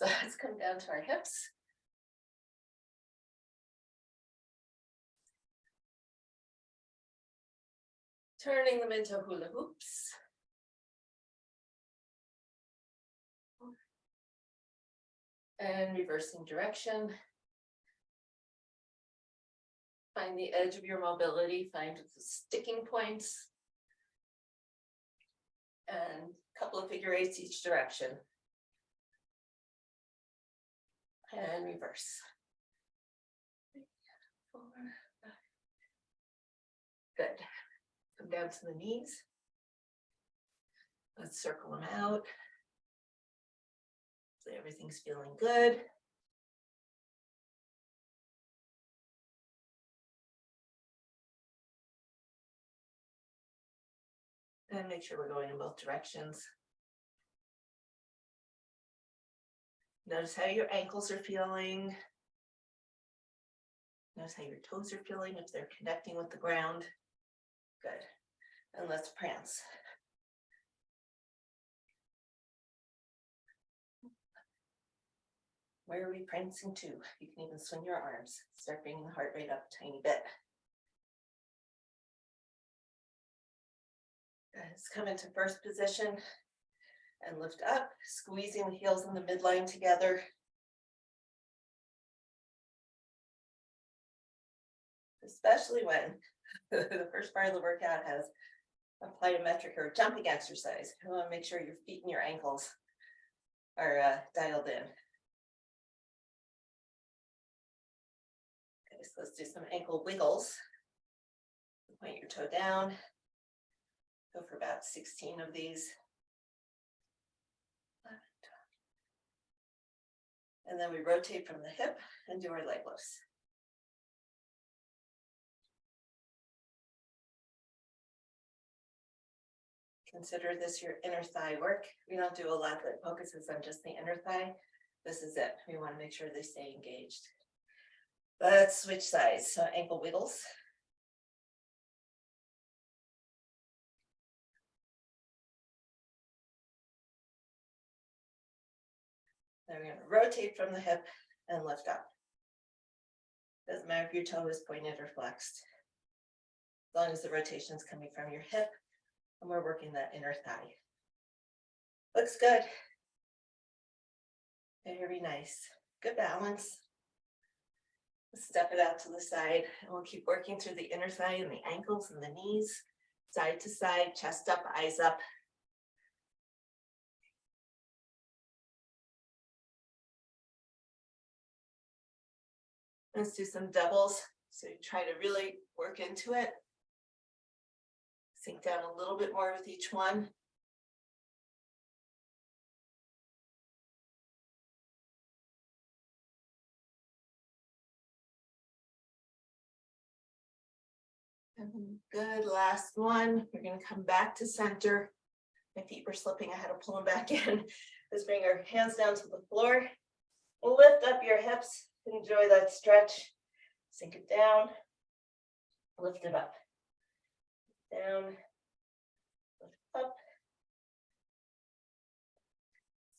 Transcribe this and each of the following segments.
So let's come down to our hips. Turning them into hula hoops. And reversing direction. Find the edge of your mobility, find the sticking points. And a couple of figure eights each direction. And reverse. 3, 4, 5. Good. Come down to the knees. Let's circle them out. So everything's feeling good. And make sure we're going in both directions. Notice how your ankles are feeling. Notice how your toes are feeling, if they're connecting with the ground. Good. And let's prance. Where are we prancing to? You can even swing your arms. Start bringing the heart rate up a tiny bit. Let's come into first position and lift up, squeezing the heels in the midline together. Especially when the first part of the workout has a plyometric or jumping exercise. You want to make sure your feet and your ankles are dialed in. Okay, so let's do some ankle wiggles. Point your toe down. Go for about 16 of these. 11, 12. And then we rotate from the hip and do our leg lifts. Consider this your inner thigh work. We don't do a lot that focuses on just the inner thigh. This is it. We want to make sure they stay engaged. Let's switch sides. So ankle wiggles. Then we're going to rotate from the hip and lift up. Doesn't matter if your toe is pointed or flexed. As long as the rotation is coming from your hip and we're working that inner thigh. Looks good. Very nice. Good balance. Let's step it out to the side and we'll keep working through the inner thigh and the ankles and the knees. Side to side, chest up, eyes up. Let's do some doubles. So you try to really work into it. Sink down a little bit more with each one. And good, last one. We're going to come back to center. My feet were slipping, I had to pull them back in. Let's bring our hands down to the floor. Lift up your hips, enjoy that stretch. Sink it down, lift it up. Down, lift up.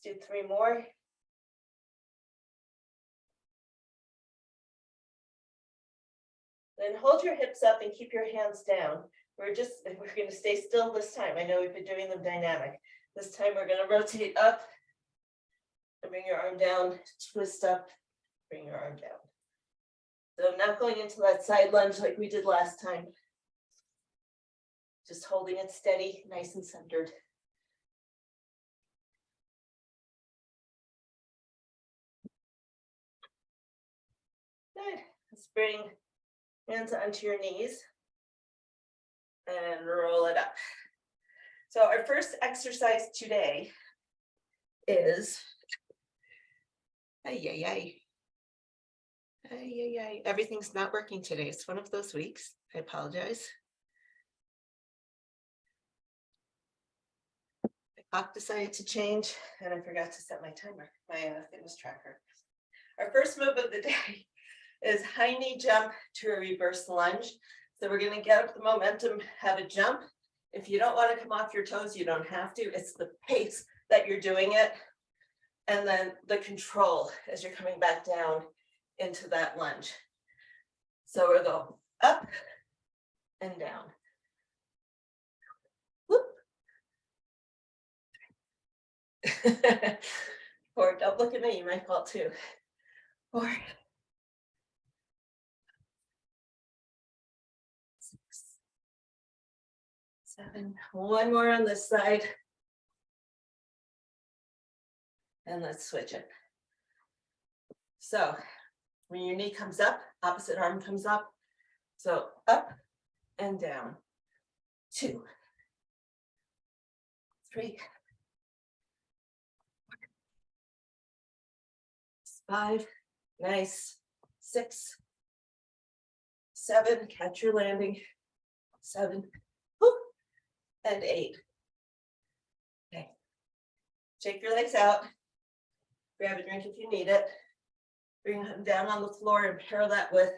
Let's do 3 more. Then hold your hips up and keep your hands down. We're going to stay still this time. I know we've been doing them dynamic. This time we're going to rotate up and bring your arm down, twist up, bring your arm down. So I'm not going into that side lunge like we did last time. Just holding it steady, nice and centered. Good. Let's bring hands onto your knees and roll it up. So our first exercise today is everything's not working today. It's one of those weeks. I apologize. The clock decided to change and I forgot to set my timer, my fitness tracker. Our first move of the day is high knee jump to a reverse lunge. So we're going to get up the momentum, have a jump. If you don't want to come off your toes, you don't have to. It's the pace that you're doing it. And then the control as you're coming back down into that lunge. So we'll go up and down. Whoop. 4, don't look at me, you might fall too. 4, 6, 7, one more on this side. And let's switch it. So when your knee comes up, opposite arm comes up. So up and down. 2, 3, 5, nice. 6, 7, catch your landing. 7, whoop, and 8. Okay. Shake your legs out. Grab a drink if you need it. Bring them down on the floor and pair that with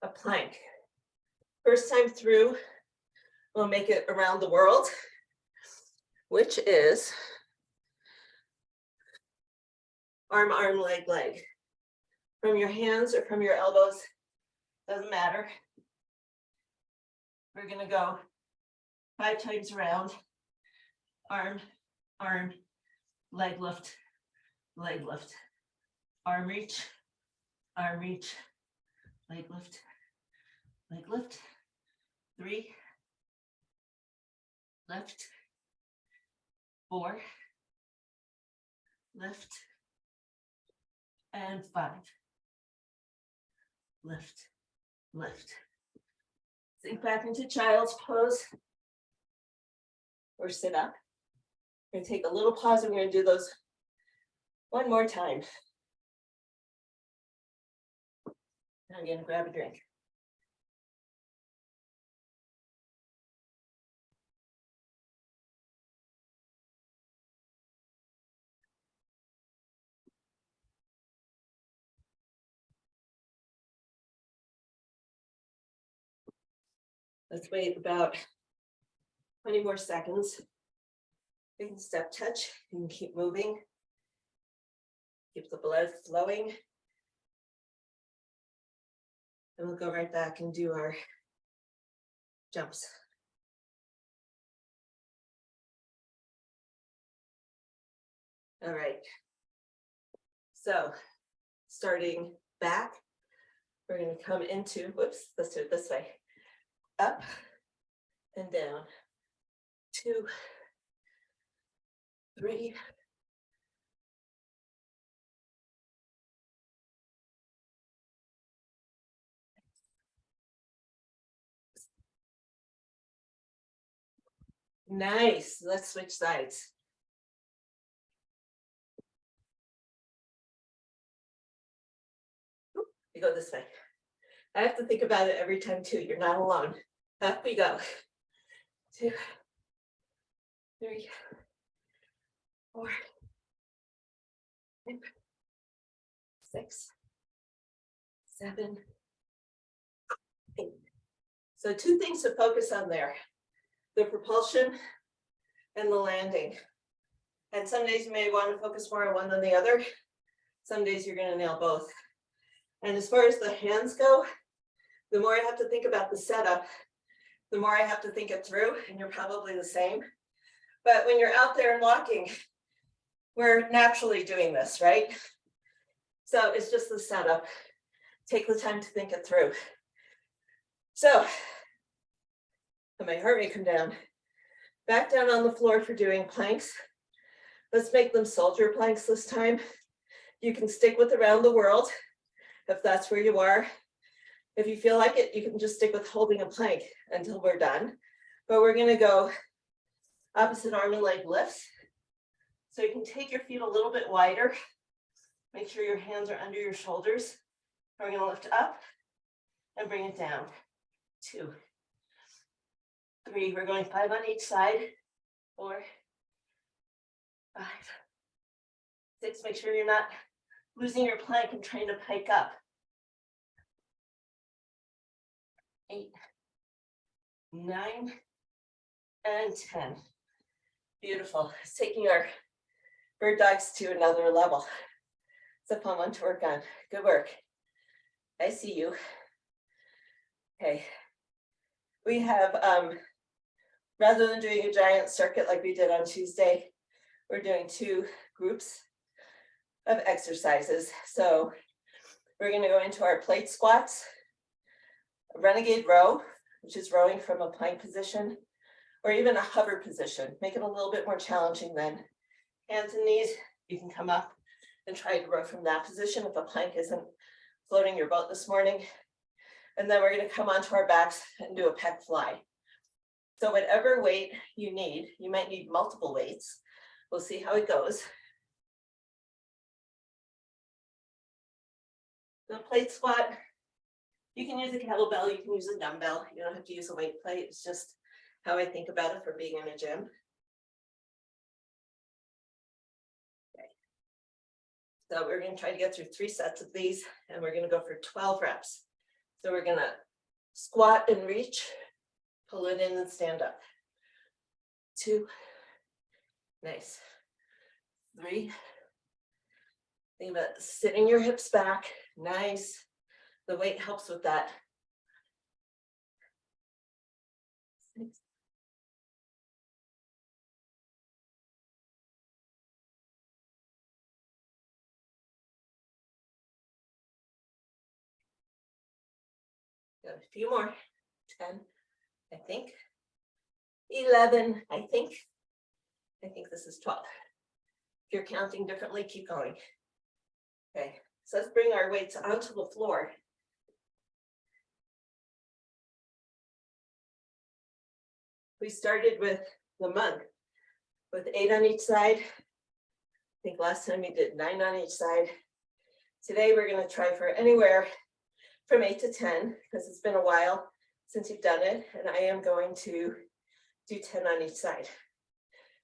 a plank. First time through, we'll make it around the world, which is arm, arm, leg, leg. From your hands or from your elbows, doesn't matter. We're gonna go 5 times around. Arm, arm, leg lift, leg lift. Arm reach, leg lift, leg lift. 3, lift, 4, lift, and 5. Lift, lift. Sink back into child's pose or sit up. We're going to take a little pause and we're going to do those one more time. I'm going to grab a drink. Let's wait about 20 more seconds. You can step touch, you can keep moving. Keep the blood flowing. And we'll go right back and do our jumps. All right. So starting back, we're going to come into, whoops, let's do it this way. Up and down. 2, 3, 4. Nice. Let's switch sides. We go this way. I have to think about it every time too. You're not alone. Up we go. 2, 3, 4, 5, 6, 7, 8. So 2 things to focus on there. The propulsion and the landing. And some days you may want to focus more on one than the other. Some days you're going to nail both. And as far as the hands go, the more I have to think about the setup, the more I have to think it through, and you're probably the same. But when you're out there and walking, we're naturally doing this, right? So it's just the setup. Take the time to think it through. So, and my heart rate come down. Back down on the floor for doing planks. Let's make them soldier planks this time. You can stick with around the world if that's where you are. If you feel like it, you can just stick with holding a plank until we're done. But we're gonna go opposite arm and leg lifts. So you can take your feet a little bit wider. Make sure your hands are under your shoulders. We're gonna lift up and bring it down. 2, 3, we're going 5 on each side. 4, 5, 6, make sure you're not losing your plank and trying to pike up. 8, 9, and 10. Beautiful. It's taking our bird dogs to another level. It's a fun one to work on. Good work. I see you. Okay. We have, rather than doing a giant circuit like we did on Tuesday, we're doing 2 groups of exercises. So we're going to go into our plate squats, a renegade row, which is rowing from a plank position, or even a hover position. Make it a little bit more challenging then. Hands and knees, you can come up and try to row from that position if a plank isn't floating your boat this morning. And then we're going to come onto our backs and do a pec fly. So whatever weight you need, you might need multiple weights. We'll see how it goes. The plate squat, you can use a kettlebell, you can use a dumbbell. You don't have to use a weight plate. It's just how I think about it for being in a gym. Okay. So we're going to try to get through 3 sets of these, and we're going to go for 12 reps. So we're going to squat and reach, pull it in and stand up. 2, nice. 3, think about sitting your hips back, nice. The weight helps with that. 6. Got a few more. 10, I think. 11, I think. I think this is 12. If you're counting differently, keep going. Okay, so let's bring our weights onto the floor. We started with the month with 8 on each side. I think last time we did 9 on each side. Today we're going to try for anywhere from 8 to 10 because it's been a while since you've done it, and I am going to do 10 on each side.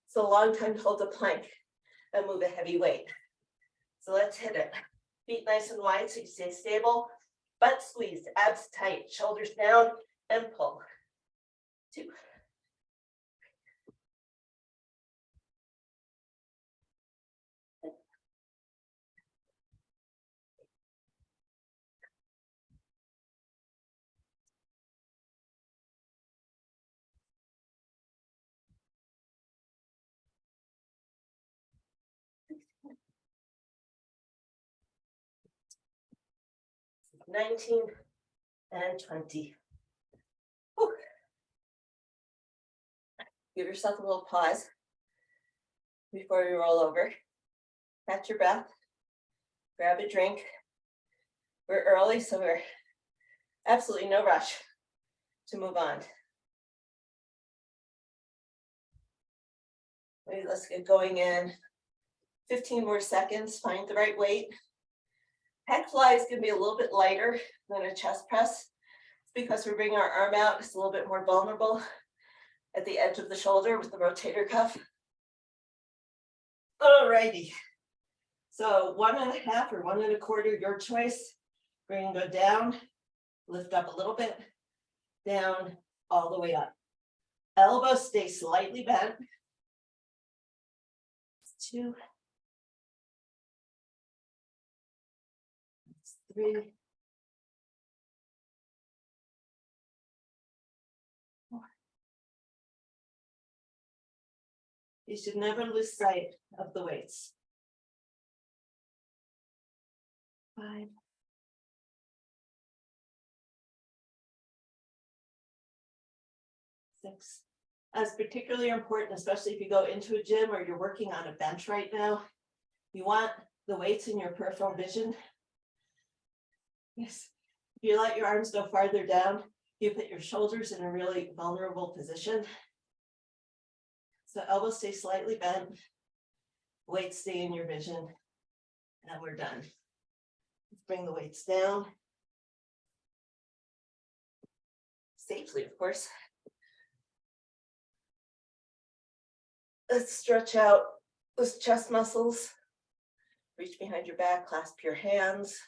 It's a long time to hold a plank and move a heavy weight. So let's hit it. Feet nice and wide so you stay stable. Butt squeezed, abs tight, shoulders down, and pull. 2. 19 and 20. Whew. Give yourself a little pause before we roll over. Catch your breath, grab a drink. We're early, so we're absolutely no rush to move on. Maybe let's get going in 15 more seconds. Find the right weight. Pec fly is going to be a little bit lighter than a chest press. It's because we're bringing our arm out. It's a little bit more vulnerable at the edge of the shoulder with the rotator cuff. Alrighty. So 1.5 or 1 1/4, your choice. We're going to go down, lift up a little bit, down, all the way up. Elbows stay slightly bent. 2. 3. 4. You should never lose sight of the weights. 5. 6. That's particularly important, especially if you go into a gym or you're working on a bench right now. You want the weights in your peripheral vision. Yes. If you let your arms go farther down, you put your shoulders in a really vulnerable position. So elbows stay slightly bent, weights stay in your vision, and we're done. Let's bring the weights down. Safely, of course. Let's stretch out those chest muscles. Reach behind your back, clasp your hands.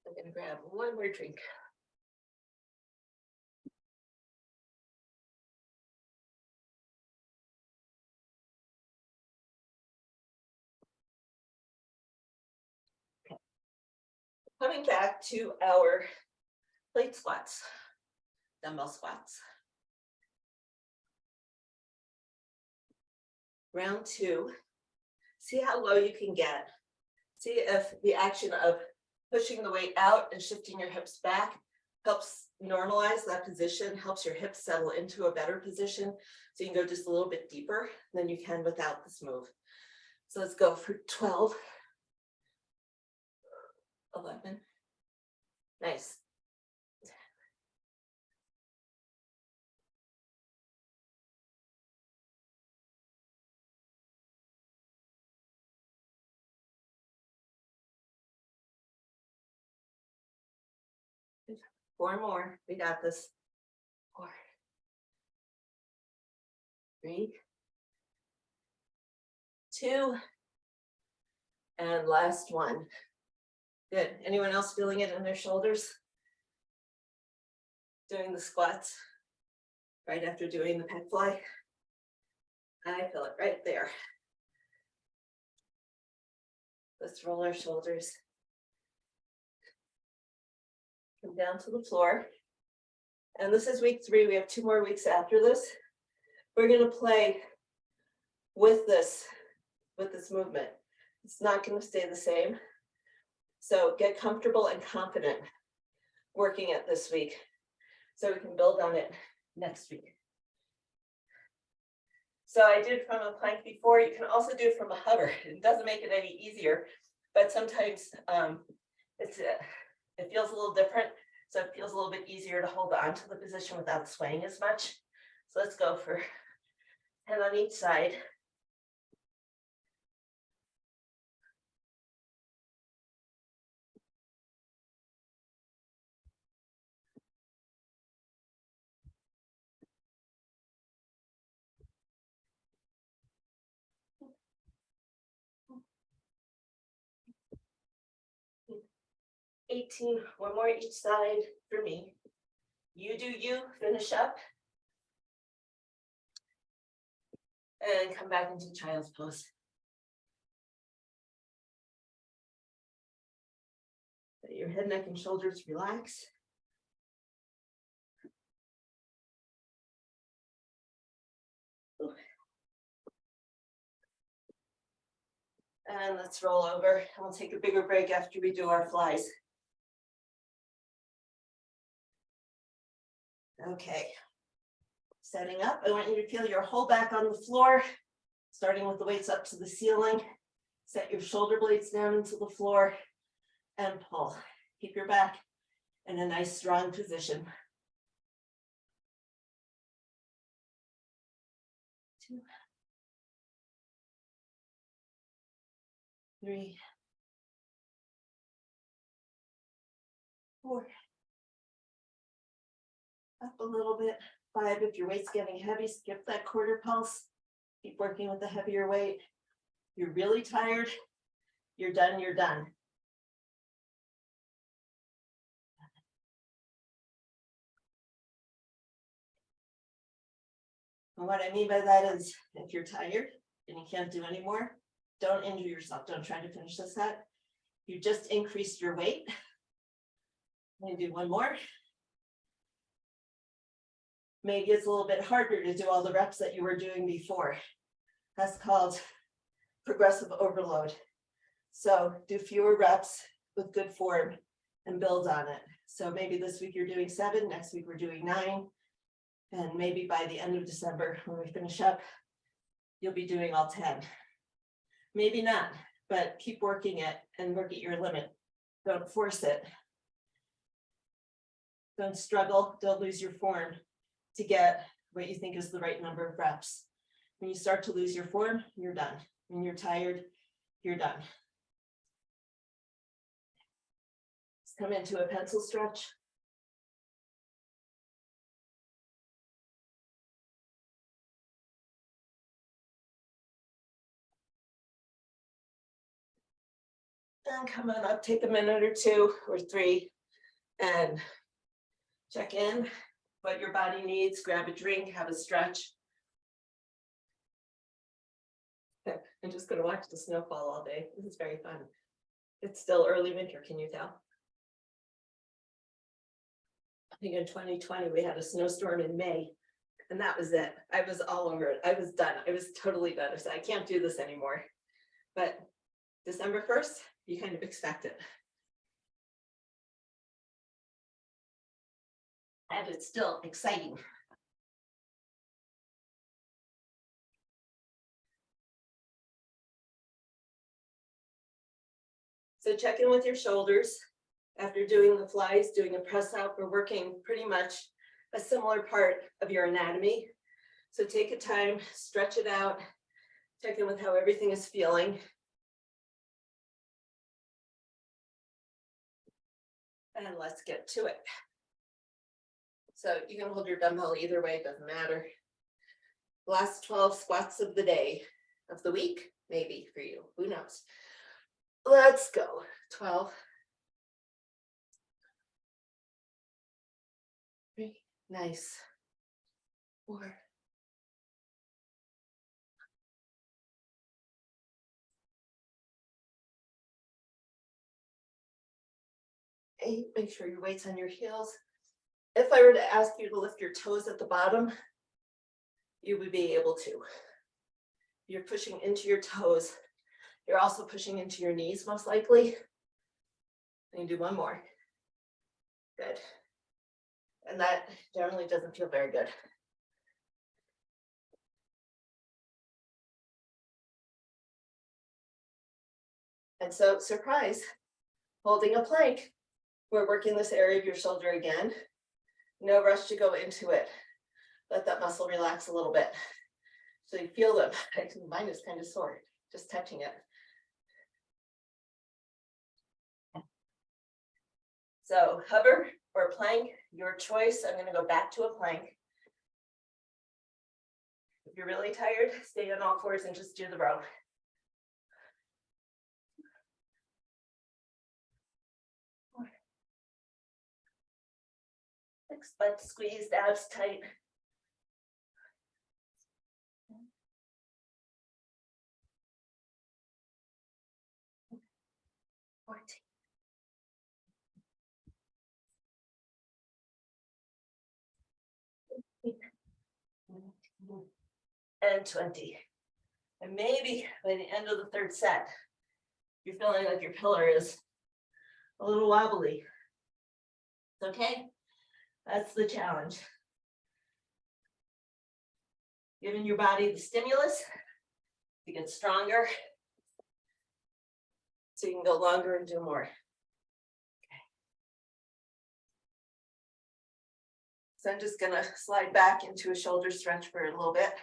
I'm gonna grab one more drink. Coming back to our plate squats, dumbbell squats. Round two, see how low you can get. See if the action of pushing the weight out and shifting your hips back helps normalize that position, helps your hips settle into a better position. So you can go just a little bit deeper than you can without this move. So let's go for 12, 11. Nice. Four more. We got this. 4, 3, 2, and last one. Good. Anyone else feeling it in their shoulders? Doing the squats right after doing the pec fly. I feel it right there. Let's roll our shoulders. Come down to the floor. And this is week 3. We have 2 more weeks after this. We're going to play with this movement. It's not going to stay the same. So get comfortable and confident working it this week so we can build on it next week. So I did from a plank before. You can also do it from a hover. It doesn't make it any easier, but sometimes it feels a little different. So it feels a little bit easier to hold on to the position without swaying as much. So let's go for 10 on each side. One more each side for me. You do you, finish up. And come back into child's pose. Let your head, neck, and shoulders relax. And let's roll over, and we'll take a bigger break after we do our flies. Okay. Setting up, I want you to feel your whole back on the floor, starting with the weights up to the ceiling. Set your shoulder blades down into the floor and pull. Keep your back in a nice strong position. 2, 3, 4. Up a little bit. 5, if your weight's getting heavy, skip that quarter pulse. Keep working with the heavier weight. You're really tired, you're done, you're done. And what I mean by that is, if you're tired and you can't do anymore, don't injure yourself. Don't try to finish the set. You just increased your weight. I'm gonna do one more. Maybe it's a little bit harder to do all the reps that you were doing before. That's called progressive overload. So do fewer reps with good form and build on it. So maybe this week you're doing 7, next week we're doing 9. And maybe by the end of December, when we finish up, you'll be doing all 10. Maybe not, but keep working it and work at your limit. Don't force it. Don't struggle, don't lose your form to get what you think is the right number of reps. When you start to lose your form, you're done. When you're tired, you're done. Let's come into a pencil stretch. And come on up, take a minute or 2 or 3 and check in what your body needs, grab a drink, have a stretch. I'm just going to watch the snow fall all day. This is very fun. It's still early winter, can you tell? I think in 2020 we had a snowstorm in May, and that was it. I was all over it. I was done. I was totally done. I said, I can't do this anymore. But December 1st, you kind of expect it. And it's still exciting. So check in with your shoulders. After doing the flies, doing a press out, we're working pretty much a similar part of your anatomy. So take a time, stretch it out, check in with how everything is feeling. And let's get to it. So you can hold your dumbbell either way, it doesn't matter. Last 12 squats of the day, of the week, maybe for you, who knows? Let's go. 12. 3, nice. 4. 8, make sure your weight's on your heels. If I were to ask you to lift your toes at the bottom, you would be able to. You're pushing into your toes. You're also pushing into your knees, most likely. And you do one more. Good. And that generally doesn't feel very good. And so, surprise, holding a plank. We're working this area of your shoulder again. No rush to go into it. Let that muscle relax a little bit. So you feel them. Mine is kind of sore, just touching it. So hover or plank, your choice. I'm going to go back to a plank. If you're really tired, stay on all fours and just do the row. 4. 6, butt squeezed, abs tight. 14. And 20. And maybe by the end of the 3rd set, you're feeling like your pillar is a little wobbly. It's okay. That's the challenge. Giving your body the stimulus to get stronger so you can go longer and do more. Okay. So I'm just gonna slide back into a shoulder stretch for a little bit.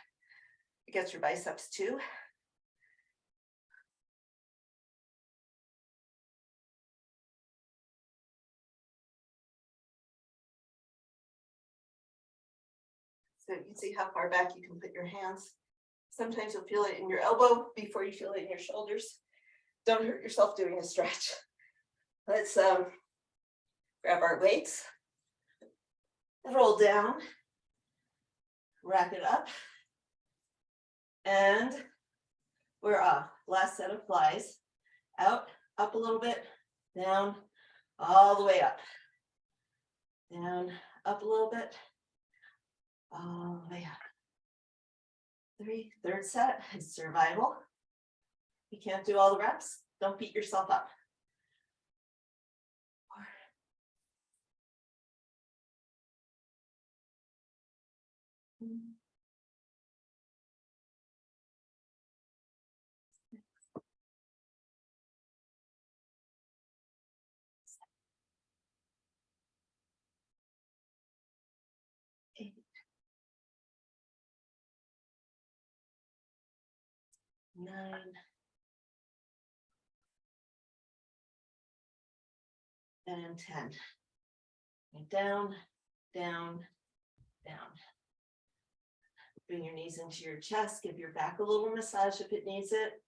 It gets your biceps too. So you can see how far back you can put your hands. Sometimes you'll feel it in your elbow before you feel it in your shoulders. Don't hurt yourself doing a stretch. Let's grab our weights, roll down, wrap it up, and we're off. Last set of flies. Out, up a little bit, down, all the way up. Down, up a little bit, all the way up. 3, 3rd set is survival. You can't do all the reps, don't beat yourself up. 4. 8. 9. And 10. And down, down, down. Bring your knees into your chest, give your back a little massage if it needs it.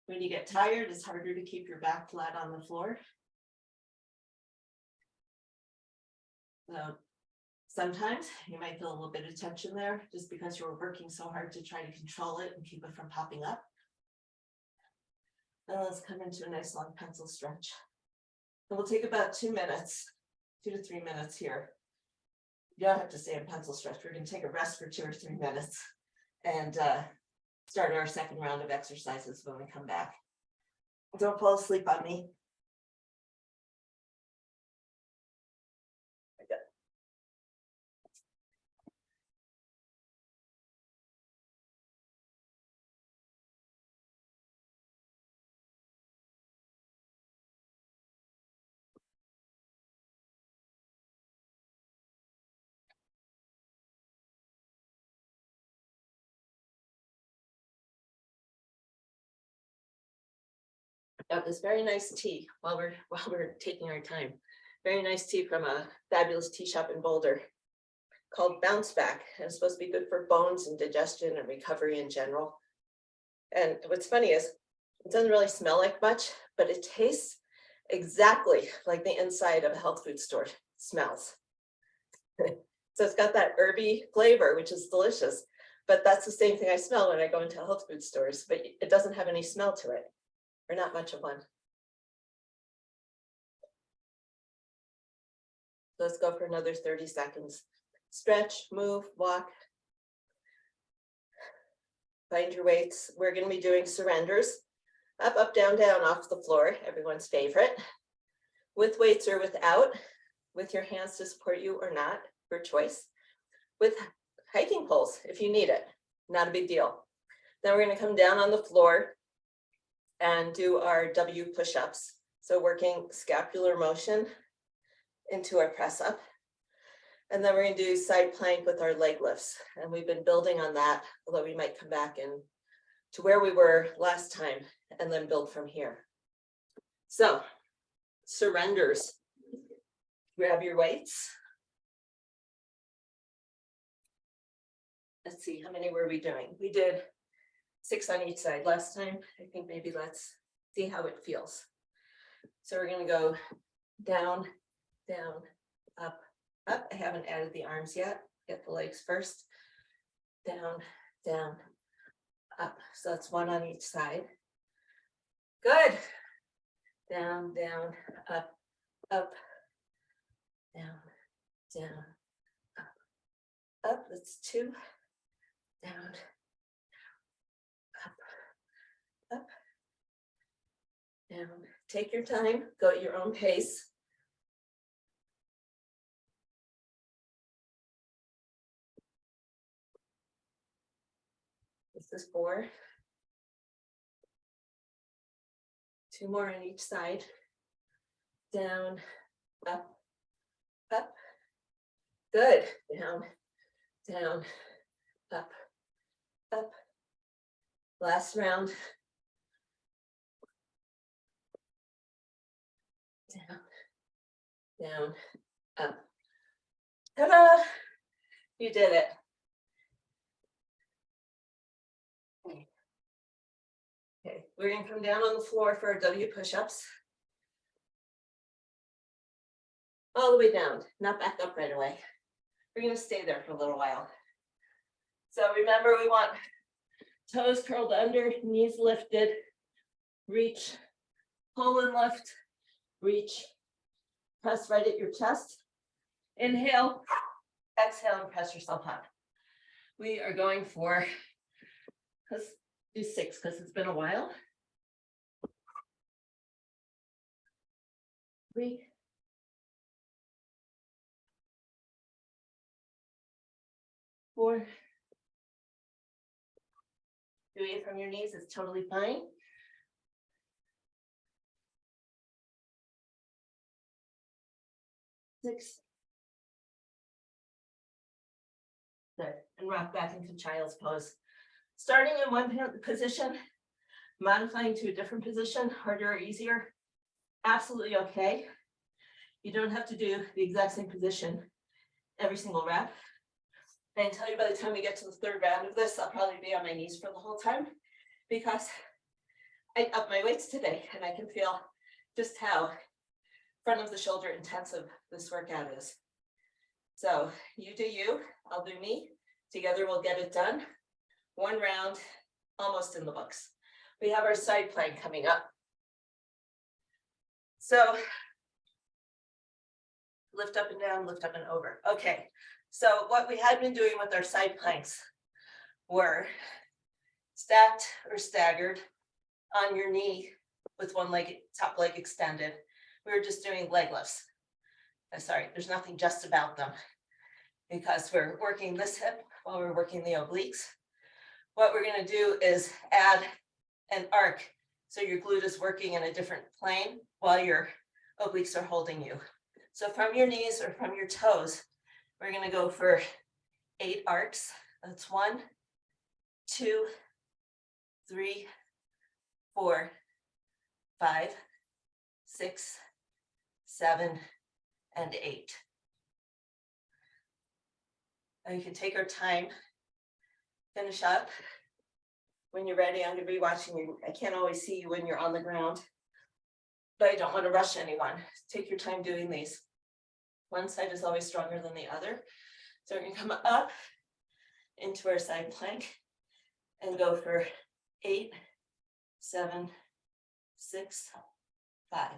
When you get tired, it's harder to keep your back flat on the floor. So sometimes you might feel a little bit of tension there just because you were working so hard to try to control it and keep it from popping up. And let's come into a nice long pencil stretch. And we'll take about 2 minutes, 2 to 3 minutes here. You don't have to stay in pencil stretch. We're going to take a rest for 2 or 3 minutes and start our second round of exercises when we come back. Don't fall asleep on me. Got this very nice tea while we're taking our time. Very nice tea from a fabulous tea shop in Boulder called Bounce Back. And it's supposed to be good for bones and digestion and recovery in general. And what's funny is it doesn't really smell like much, but it tastes exactly like the inside of a health food store smells. So it's got that herby flavor, which is delicious, but that's the same thing I smell when I go into health food stores, but it doesn't have any smell to it, or not much of one. Let's go for another 30 seconds. Stretch, move, walk. Find your weights. We're going to be doing surrenders. Up, up, down, down off the floor, everyone's favorite. With weights or without, with your hands to support you or not, your choice. With hiking poles, if you need it, not a big deal. Then we're going to come down on the floor and do our W push-ups. So working scapular motion into our press up. And then we're going to do side plank with our leg lifts. And we've been building on that, although we might come back in to where we were last time and then build from here. So surrenders. Grab your weights. Let's see, how many were we doing? We did 6 on each side last time. I think maybe let's see how it feels. So we're going to go down, down, up, up. I haven't added the arms yet. Get the legs first. Down, down, up. So that's 1 on each side. Good. Down, down, up, up, down, down, up, up. That's 2. Down, up, down. Take your time, go at your own pace. This is 4. 2 more on each side. Down, up, up. Good. Down, down, up, up. Last round. Down, down, up. Ta-da! You did it. Okay, we're going to come down on the floor for our W push-ups. All the way down, not back up right away. We're going to stay there for a little while. So remember, we want toes curled under, knees lifted, reach, pull and lift, reach, press right at your chest. Inhale, exhale, and press yourself up. We are going for, let's do 6 because it's been a while. 3, 4. Doing it from your knees is totally fine. 6. Good. And rock back into child's pose. Starting in one position, modifying to a different position, harder or easier, absolutely okay. You don't have to do the exact same position every single rep. I can tell you by the time we get to the 3rd round of this, I'll probably be on my knees for the whole time because I upped my weights today and I can feel just how front of the shoulder intensive this workout is. So you do you, I'll do me. Together we'll get it done. One round, almost in the books. We have our side plank coming up. So lift up and down, lift up and over. Okay, so what we had been doing with our side planks were stacked or staggered on your knee with one leg, top leg extended. We were just doing leg lifts. Sorry, there's nothing just about them because we're working this hip while we're working the obliques. What we're going to do is add an arc so your glute is working in a different plane while your obliques are holding you. So from your knees or from your toes, we're going to go for 8 arcs. That's 1, 2, 3, 4, 5, 6, 7, and 8. Now you can take our time, finish up. When you're ready, I'm going to be watching you. I can't always see you when you're on the ground, but I don't want to rush anyone. Take your time doing these. One side is always stronger than the other. So we're going to come up into our side plank and go for 8, 7, 6, 5,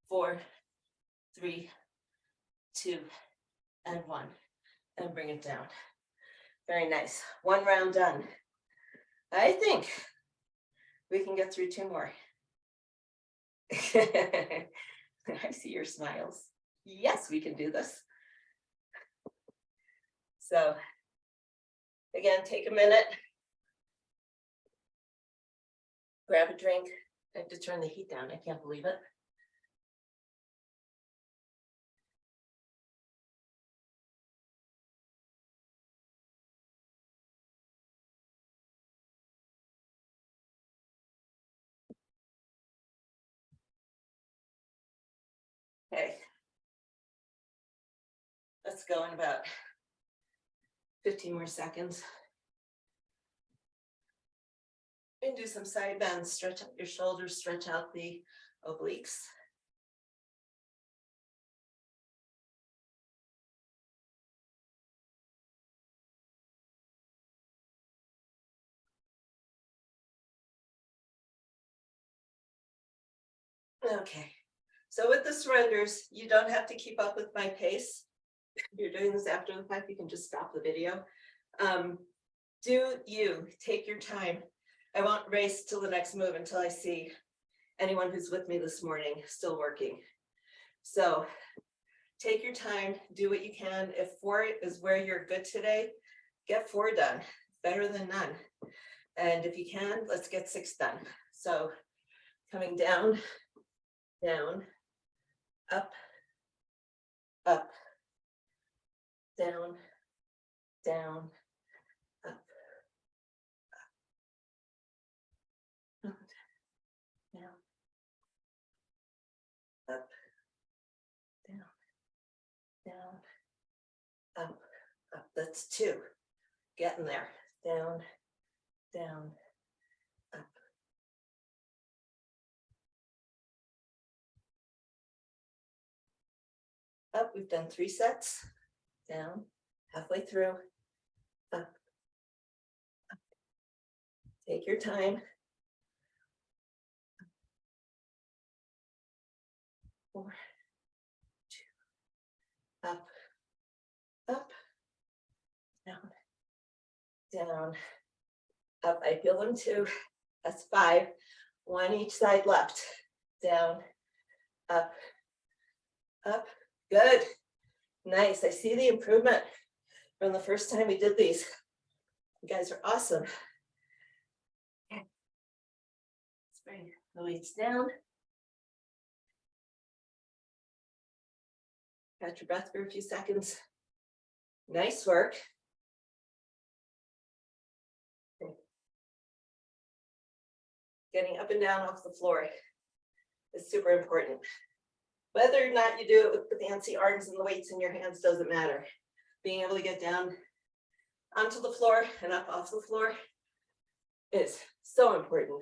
4, 3, 2, and 1. And bring it down. Very nice. One round done. I think we can get through 2 more. I see your smiles. Yes, we can do this. So again, take a minute. Grab a drink. I have to turn the heat down. I can't believe it. Okay. Let's go in about 15 more seconds. And do some side bends, stretch out your shoulders, stretch out the obliques. Okay, so with the surrenders, you don't have to keep up with my pace. If you're doing this after the fact, you can just stop the video. Do you take your time. I won't race till the next move until I see anyone who's with me this morning still working. So take your time, do what you can. If 4 is where you're good today, get 4 done, better than none. And if you can, let's get 6 done. So coming down, down, up, up, down, down, up, up, down, up, down, down, up, up. That's 2. Getting there. Down, down, up. Up, we've done 3 sets. Down, halfway through, up, up. Take your time. 4, 2, up, up, down, down, up. I feel them too. That's 5. 1 each side left. Down, up, up. Good. Nice. I see the improvement from the first time we did these. You guys are awesome. Okay. Let's bring the weights down. Catch your breath for a few seconds. Nice work. Okay. Getting up and down off the floor is super important. Whether or not you do it with the fancy arms and the weights in your hands doesn't matter. Being able to get down onto the floor and up off the floor is so important.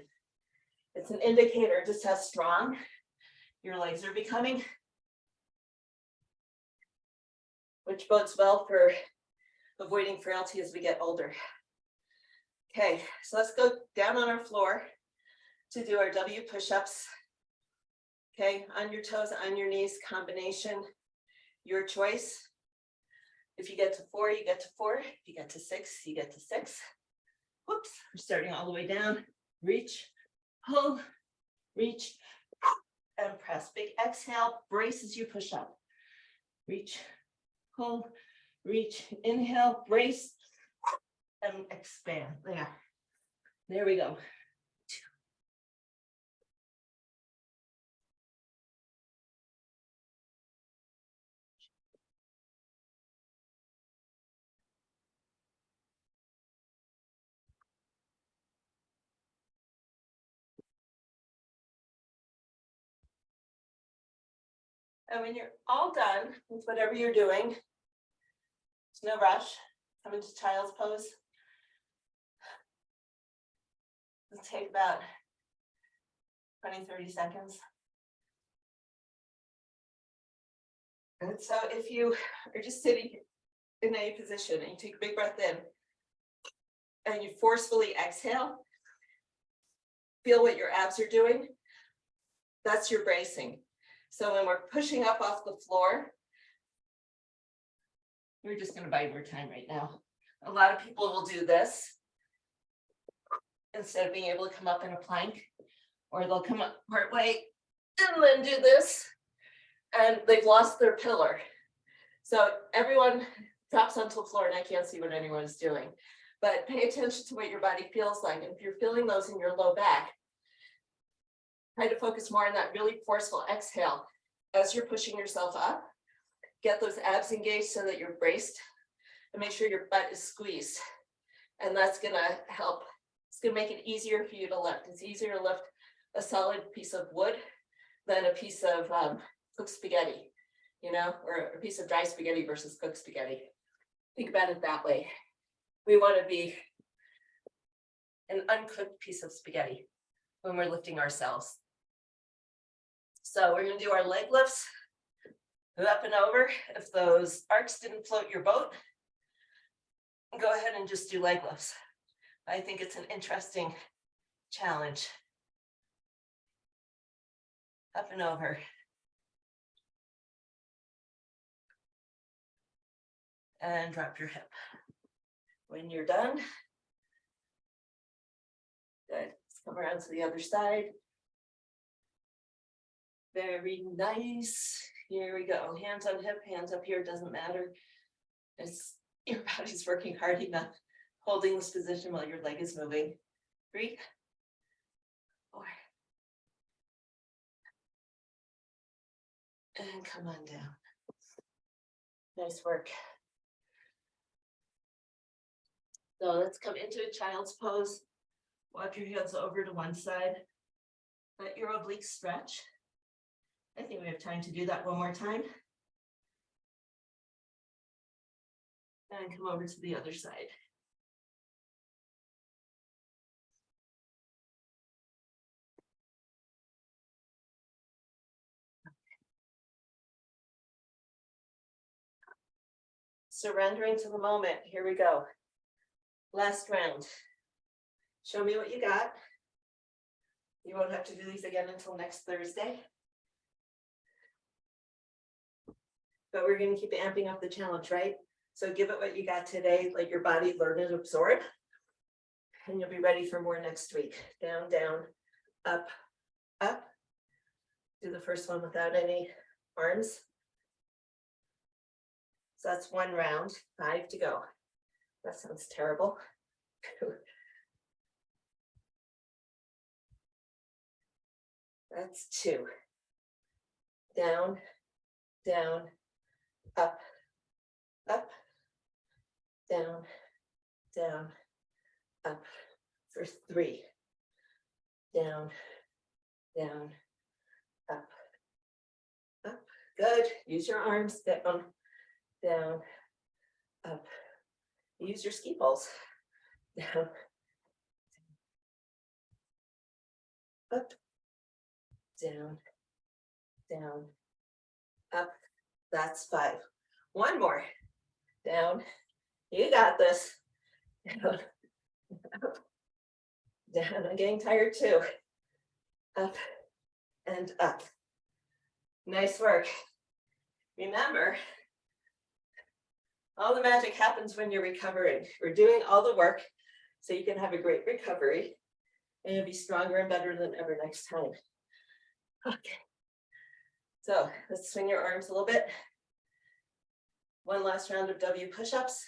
It's an indicator just how strong your legs are becoming, which bodes well for avoiding frailty as we get older. Okay, so let's go down on our floor to do our W push-ups. Okay, on your toes, on your knees, combination, your choice. If you get to 4, you get to 4. If you get to 6, you get to 6. Whoops, we're starting all the way down. Reach, pull, reach, and press. Big exhale, brace as you push up. Reach, pull, reach, inhale, brace, and expand. There we go. And when you're all done with whatever you're doing, there's no rush. Come into child's pose. It'll take about 20-30 seconds. And so if you are just sitting in a position and you take a big breath in and you forcefully exhale, feel what your abs are doing. That's your bracing. So when we're pushing up off the floor, we're just going to buy more time right now. A lot of people will do this instead of being able to come up in a plank, or they'll come up part way and then do this, and they've lost their pillar. So everyone drops onto the floor, and I can't see what anyone's doing, but pay attention to what your body feels like. And if you're feeling those in your low back, try to focus more on that really forceful exhale as you're pushing yourself up. Get those abs engaged so that you're braced, and make sure your butt is squeezed. And that's gonna help. It's gonna make it easier for you to lift. It's easier to lift a solid piece of wood than a piece of cooked spaghetti, you know, or a piece of dry spaghetti versus cooked spaghetti. Think about it that way. We want to be an uncooked piece of spaghetti when we're lifting ourselves. So we're going to do our leg lifts, up and over. If those arcs didn't float your boat, go ahead and just do leg lifts. I think it's an interesting challenge. Up and over. And drop your hip. When you're done, good. Let's come around to the other side. Very nice. Here we go. Hands on hip, hands up here, doesn't matter. It's your body's working hard enough holding this position while your leg is moving. 3, 4. And come on down. Nice work. So let's come into a child's pose. Walk your hands over to one side. Let your obliques stretch. I think we have time to do that one more time. And come over to the other side. Surrendering to the moment. Here we go. Last round. Show me what you got. You won't have to do these again until next Thursday. But we're going to keep amping up the challenge, right? So give it what you got today, let your body learn and absorb, and you'll be ready for more next week. Down, down, up, up. Do the first one without any arms. So that's one round, 5 to go. That sounds terrible. That's 2. Down, down, up, up, down, down, up. For 3. Down, down, up, up. Good. Use your arms. Down, down, up. Use your ski poles. Down. up, down, down, up. That's 5. One more. Down. You got this. Down, up, down. I'm getting tired too. Up and up. Nice work. Remember, all the magic happens when you're recovering. We're doing all the work so you can have a great recovery and you'll be stronger and better than ever next time. Okay. So let's swing your arms a little bit. One last round of W push-ups.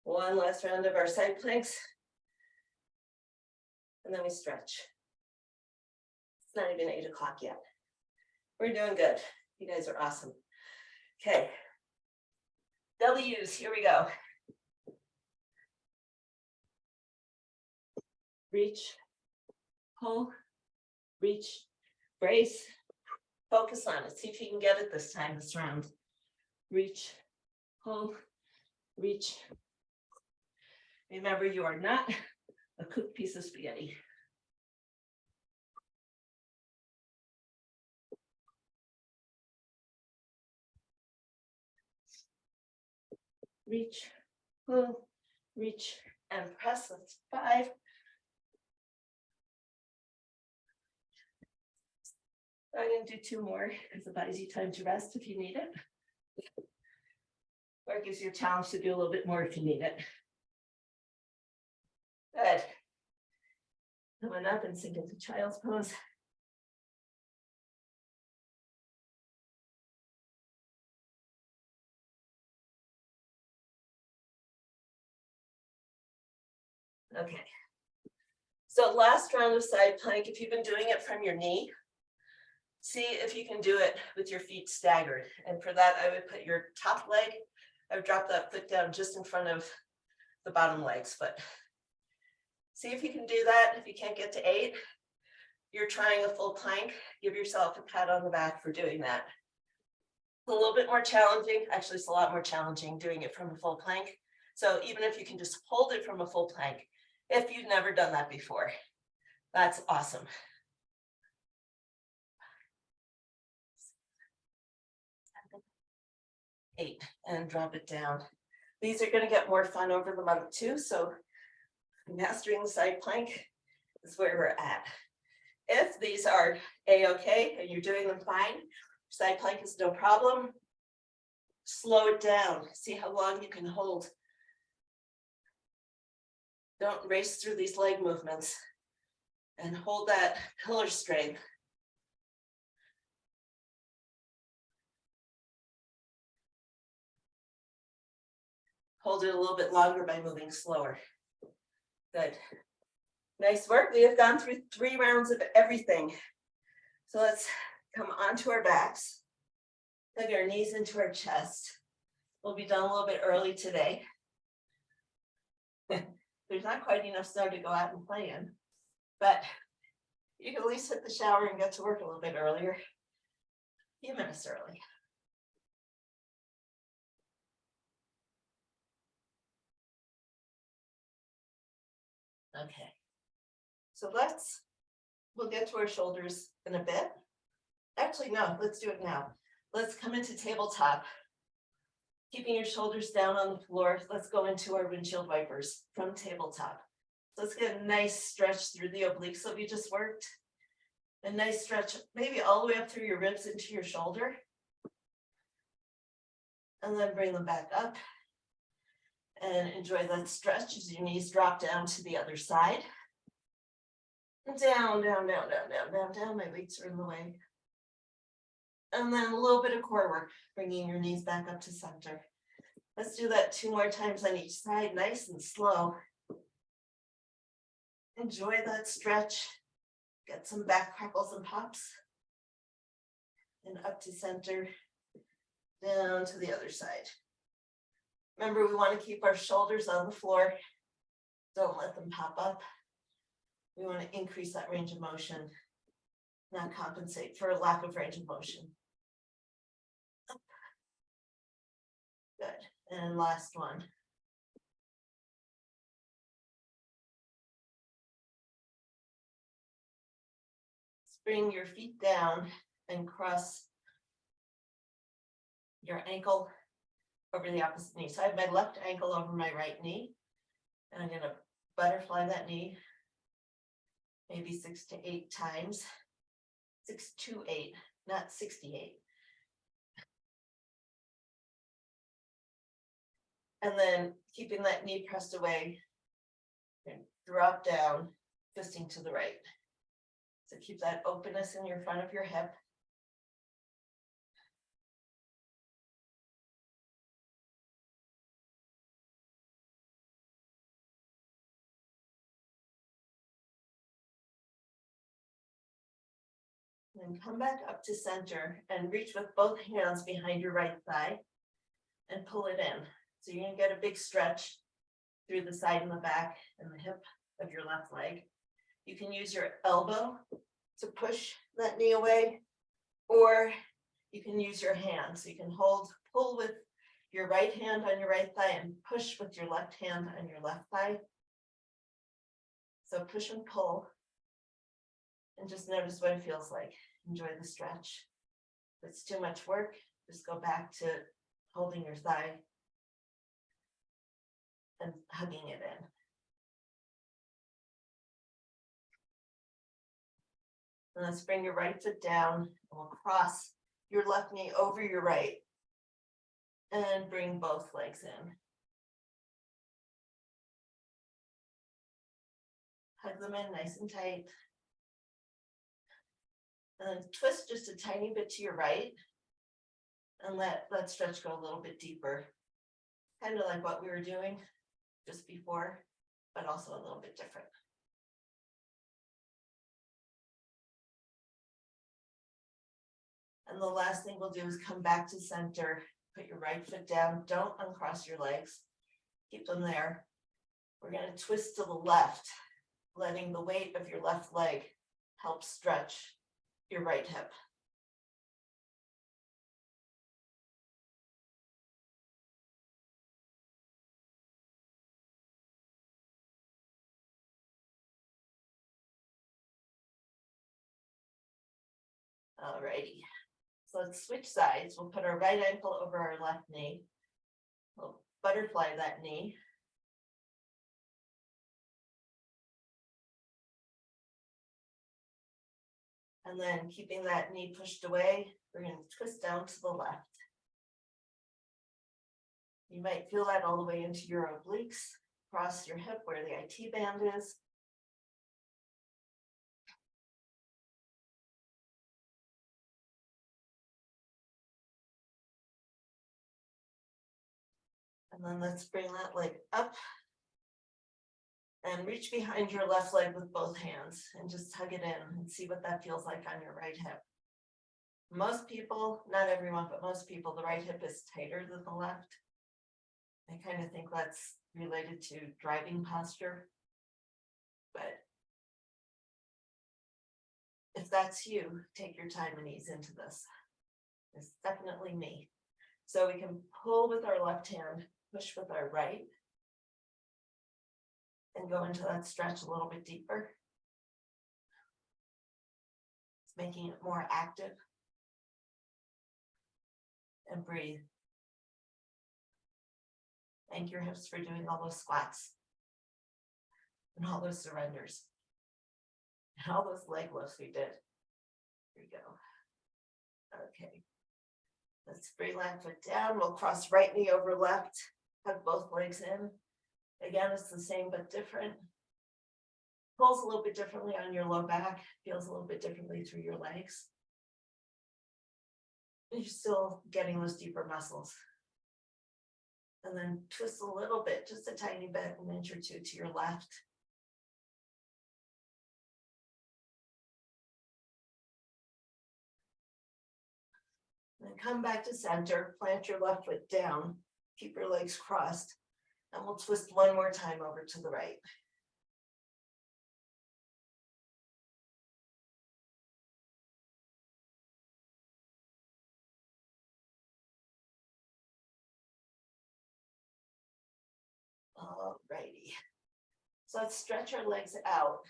One last round of our side planks. And then we stretch. It's not even 8 o'clock yet. We're doing good. You guys are awesome. Okay. W's, here we go. Reach, pull, reach, brace, focus on it. See if you can get it this time, this round. Reach, pull, reach. Remember, you are not a cooked piece of spaghetti. Reach, pull, reach, and press. That's 5. I'm going to do 2 more because it buys you time to rest if you need it. Or it gives you a challenge to do a little bit more if you need it. Good. Coming up and sink into child's pose. Okay. So last round of side plank, if you've been doing it from your knee, see if you can do it with your feet staggered. And for that, I would put your top leg, I would drop that foot down just in front of the bottom leg's foot. See if you can do that. If you can't get to 8, you're trying a full plank, give yourself a pat on the back for doing that. It's a little bit more challenging. Actually, it's a lot more challenging doing it from a full plank. So even if you can just hold it from a full plank, if you've never done that before, that's awesome. 8, and drop it down. These are going to get more fun over the month too. So mastering the side plank is where we're at. If these are a-okay and you're doing them fine, side plank is no problem. Slow it down. See how long you can hold. Don't race through these leg movements and hold that pillar strength. Hold it a little bit longer by moving slower. Good. Nice work. We have gone through 3 rounds of everything. So let's come onto our backs. Plug our knees into our chest. We'll be done a little bit early today. There's not quite enough snow to go out and play in, but you can at least hit the shower and get to work a little bit earlier. A few minutes early. Okay. So we'll get to our shoulders in a bit. Actually, no, let's do it now. Let's come into tabletop. Keeping your shoulders down on the floor, let's go into our windshield wipers from tabletop. So let's get a nice stretch through the obliques that we just worked. A nice stretch, maybe all the way up through your ribs into your shoulder. And then bring them back up. And enjoy that stretch as your knees drop down to the other side. Down, down, down, down, down, down, down. My weights are in the way. And then a little bit of core work, bringing your knees back up to center. Let's do that 2 more times on each side, nice and slow. Enjoy that stretch. Get some back crackles and pops. And up to center, down to the other side. Remember, we want to keep our shoulders on the floor. Don't let them pop up. We want to increase that range of motion, not compensate for a lack of range of motion. Good. And last one. bring your feet down and cross your ankle over the opposite knee. So I have my left ankle over my right knee, and I'm going to butterfly that knee maybe 6 to 8 times. 6 to 8, not 68. And then keeping that knee pressed away and drop down, twisting to the right. So keep that openness in your front of your hip. Then come back up to center and reach with both hands behind your right thigh and pull it in. So you're gonna get a big stretch through the side and the back and the hip of your left leg. You can use your elbow to push that knee away, or you can use your hand. So you can pull with your right hand on your right thigh and push with your left hand on your left thigh. So push and pull. And just notice what it feels like. Enjoy the stretch. If it's too much work, just go back to holding your thigh and hugging it in. And let's bring your right foot down, and we'll cross your left knee over your right and bring both legs in. Hug them in nice and tight. And then twist just a tiny bit to your right and let that stretch go a little bit deeper. Kind of like what we were doing just before, but also a little bit different. And the last thing we'll do is come back to center, put your right foot down, don't uncross your legs, keep them there. We're going to twist to the left, letting the weight of your left leg help stretch your right hip. Alrighty, so let's switch sides. We'll put our right ankle over our left knee. We'll butterfly that knee. And then keeping that knee pushed away, we're going to twist down to the left. You might feel that all the way into your obliques, across your hip where the IT band is. And then let's bring that leg up and reach behind your left leg with both hands and just tug it in and see what that feels like on your right hip. Most people, not everyone, but most people, the right hip is tighter than the left. I kind of think that's related to driving posture. But if that's you, take your time and ease into this. It's definitely me. So we can pull with our left hand, push with our right, and go into that stretch a little bit deeper. It's making it more active. And breathe. Thank your hips for doing all those squats and all those surrenders and all those leg lifts we did. Here we go. Okay. Let's bring that foot down. We'll cross right knee over left. Hug both legs in. Again, it's the same but different. Pulls a little bit differently on your low back. Feels a little bit differently through your legs. You're still getting those deeper muscles. And then twist a little bit, just a tiny bit, an inch or two to your left. And then come back to center, plant your left foot down, keep your legs crossed, and we'll twist one more time over to the right. Alrighty. So let's stretch our legs out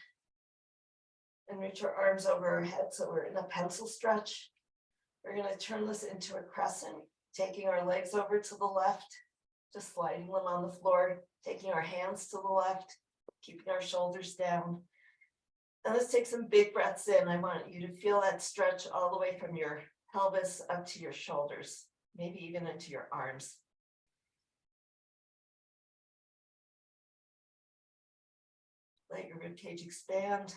And reach our arms over our head so we're in a pencil stretch. We're going to turn this into a crescent, taking our legs over to the left, just sliding them on the floor, taking our hands to the left, keeping our shoulders down. And let's take some big breaths in. I want you to feel that stretch all the way from your pelvis up to your shoulders, maybe even into your arms. Let your ribcage expand.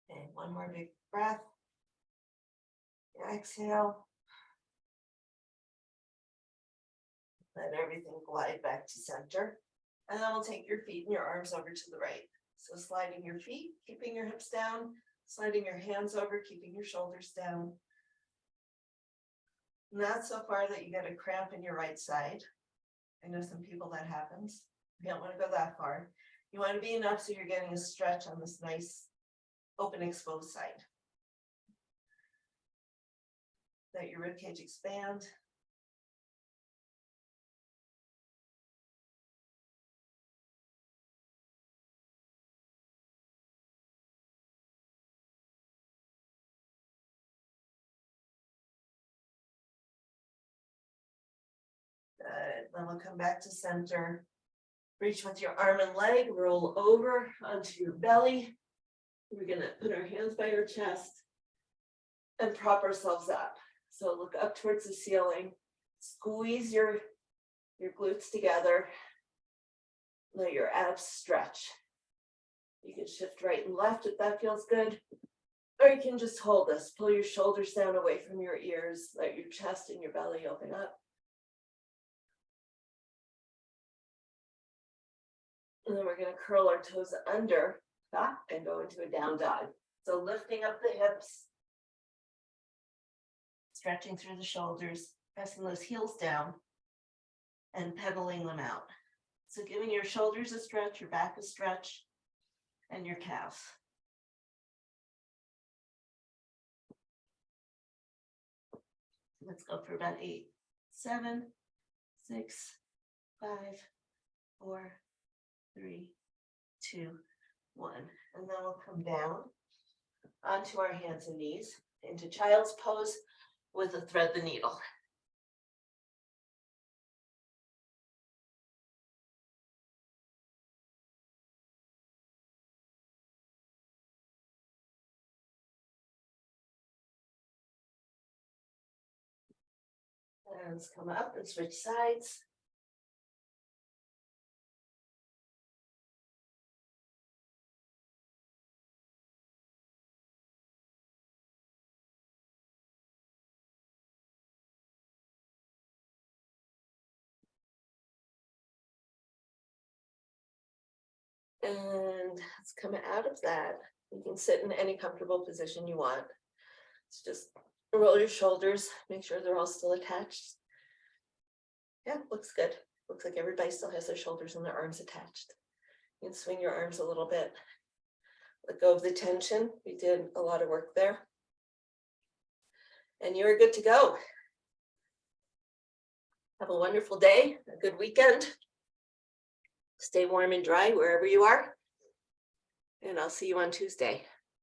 And one more big breath. Exhale. Let everything glide back to center. And then we'll take your feet and your arms over to the right. So sliding your feet, keeping your hips down, sliding your hands over, keeping your shoulders down. Not so far that you get a cramp in your right side. I know some people that happens. You don't want to go that far. You want to be enough so you're getting a stretch on this nice open exposed side. Let your ribcage expand. Good. Then we'll come back to center. Reach with your arm and leg, roll over onto your belly. We're going to put our hands by our chest and prop ourselves up. So look up towards the ceiling. Squeeze your glutes together. Let your abs stretch. You can shift right and left if that feels good. Or you can just hold this. Pull your shoulders down away from your ears. Let your chest and your belly open up. And then we're going to curl our toes under and go into a down dog. So lifting up the hips, stretching through the shoulders, pressing those heels down, and pedaling them out. So giving your shoulders a stretch, your back a stretch, and your calves. Let's go for about 8, 7, 6, 5, 4, 3, 2, 1. And then we'll come down onto our hands and knees into child's pose with a thread the needle. And let's come up and switch sides. And let's come out of that. You can sit in any comfortable position you want. So just roll your shoulders, make sure they're all still attached. Yeah, looks good. Looks like everybody still has their shoulders and their arms attached. You can swing your arms a little bit. Let go of the tension. We did a lot of work there. And you're good to go. Have a wonderful day, a good weekend. Stay warm and dry wherever you are. And I'll see you on Tuesday.